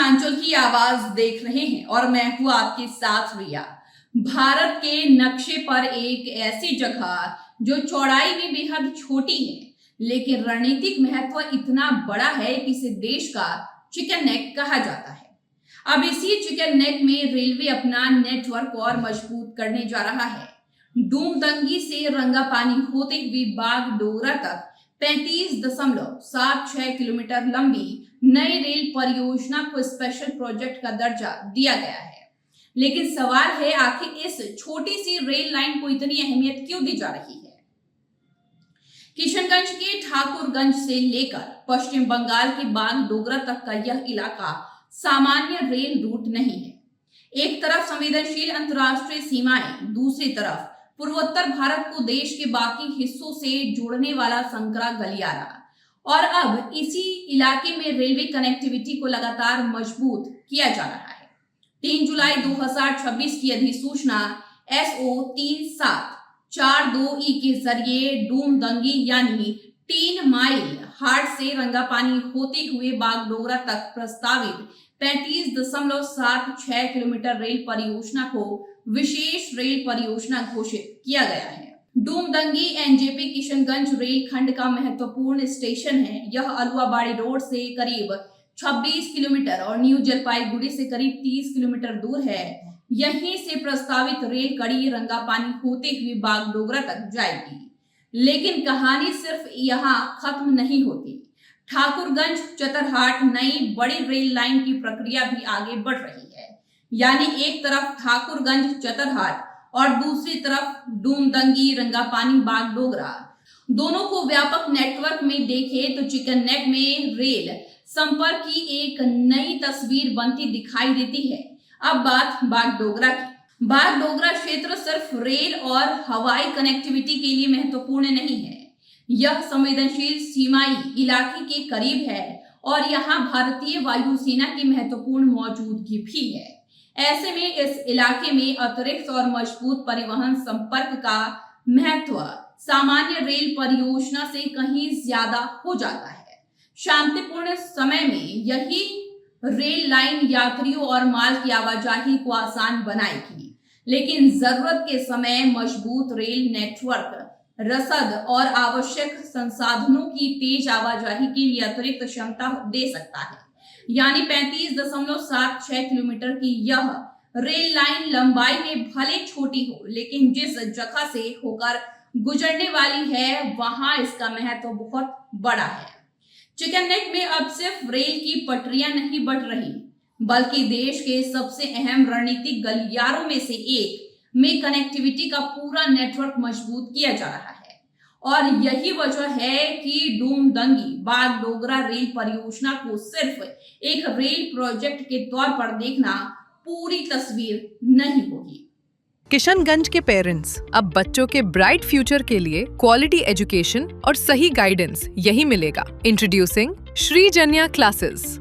पूर्वांचल की आवाज देख रहे हैं और मैं हूं आपके साथ रिया। भारत के नक्शे पर एक ऐसी जगह जो चौड़ाई में बेहद छोटी है लेकिन रणनीतिक महत्व इतना बड़ा है कि इसे देश का चिकन नेक कहा जाता है। अब इसी चिकन नेक में रेलवे अपना नेटवर्क और मजबूत करने जा रहा है। डूमदंगी से रंगापानी होते हुए बागडोगरा तक 35.76 किलोमीटर लंबी नई रेल परियोजना को स्पेशल प्रोजेक्ट का दर्जा दिया गया है। लेकिन सवाल है, आखिर इस छोटी सी रेल लाइन को इतनी अहमियत क्यों दी जा रही है? किशनगंज के ठाकुरगंज से लेकर पश्चिम बंगाल के बागडोगरा तक का यह इलाका सामान्य रेल रूट नहीं है। एक तरफ संवेदनशील अंतर्राष्ट्रीय सीमाएं, दूसरी तरफ पूर्वोत्तर भारत को देश के बाकी हिस्सों से जोड़ने वाला संकरा गलियारा। और अब इसी इलाके में रेलवे कनेक्टिविटी को लगातार मजबूत किया जा रहा है। 3 जुलाई 2026 की अधिसूचना SO 3742E के जरिए डूमदंगी यानी 3 माइल हाट से रंगापानी होते हुए बागडोगरा तक प्रस्तावित 35.76 किलोमीटर रेल परियोजना को विशेष रेल परियोजना घोषित किया गया है। डूमदंगी NJP किशनगंज रेल खंड का महत्वपूर्ण स्टेशन है। यह अलुआबाड़ी रोड से करीब 26 किलोमीटर और न्यू जलपाईगुड़ी से करीब 30 किलोमीटर दूर है। यहीं से प्रस्तावित रेल कड़ी रंगापानी होते हुए बागडोगरा तक जाएगी। लेकिन कहानी सिर्फ यहाँ खत्म नहीं होती। ठाकुरगंज चतरहाट नई बड़ी रेल लाइन की प्रक्रिया भी आगे बढ़ रही है। यानी एक तरफ ठाकुरगंज चतरहाट और दूसरी तरफ डूमदंगी रंगापानी बागडोगरा। दोनों को व्यापक नेटवर्क में देखें तो चिकन नेक में रेल संपर्क की एक नई तस्वीर बनती दिखाई देती है। अब बात बागडोगरा की। बागडोगरा क्षेत्र सिर्फ रेल और हवाई कनेक्टिविटी के लिए महत्वपूर्ण नहीं है। यह संवेदनशील सीमाई इलाके के करीब है और यहाँ भारतीय वायुसेना की महत्वपूर्ण मौजूदगी भी है। ऐसे में इस इलाके में अतिरिक्त और मजबूत परिवहन संपर्क का महत्व सामान्य रेल परियोजना से कहीं ज्यादा हो जाता है। शांतिपूर्ण समय में यही रेल लाइन यात्रियों और माल की आवाजाही को आसान बनाएगी, लेकिन जरूरत के समय मजबूत रेल नेटवर्क रसद और आवश्यक संसाधनों की तेज आवाजाही के लिए अतिरिक्त क्षमता दे सकता है। यानी 35.76 किलोमीटर की यह रेल लाइन लंबाई में भले छोटी हो, लेकिन जिस जगह से होकर गुजरने वाली है वहां इसका महत्व बहुत बड़ा है। चिकन नेक में अब सिर्फ रेल की पटरियां नहीं बढ़ रही, बल्कि देश के सबसे अहम रणनीतिक गलियारों में से एक में कनेक्टिविटी का पूरा नेटवर्क मजबूत किया जा रहा है। और यही वजह है कि डूमदंगी बागडोगरा रेल परियोजना को सिर्फ एक रेल प्रोजेक्ट के तौर पर देखना पूरी तस्वीर नहीं होगी। किशनगंज के पेरेंट्स अब बच्चों के ब्राइट फ्यूचर के लिए क्वालिटी एजुकेशन और सही गाइडेंस यही मिलेगा। Introducing Shri Janya classes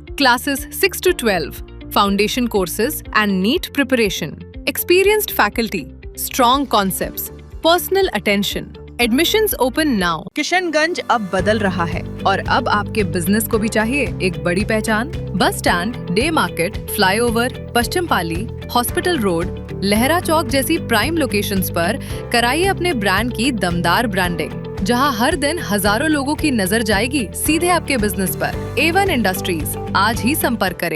6 to 12, foundation courses and NEET preparation, experienced faculty, strong concepts, personal attention. Admissions open now. Kishanganj अब बदल रहा है और अब आपके बिजनेस को भी चाहिए एक बड़ी पहचान। Bus stand, day market, flyover, Paschim Pali, hospital road, Lahra Chowk जैसी प्राइम लोकेशंस पर कराइए अपने ब्रांड की दमदार ब्रांडिंग, जहां हर दिन हजारों लोगों की नजर जाएगी सीधे आपके बिजनेस पर। A1 इंडस्ट्रीज, आज ही संपर्क करें।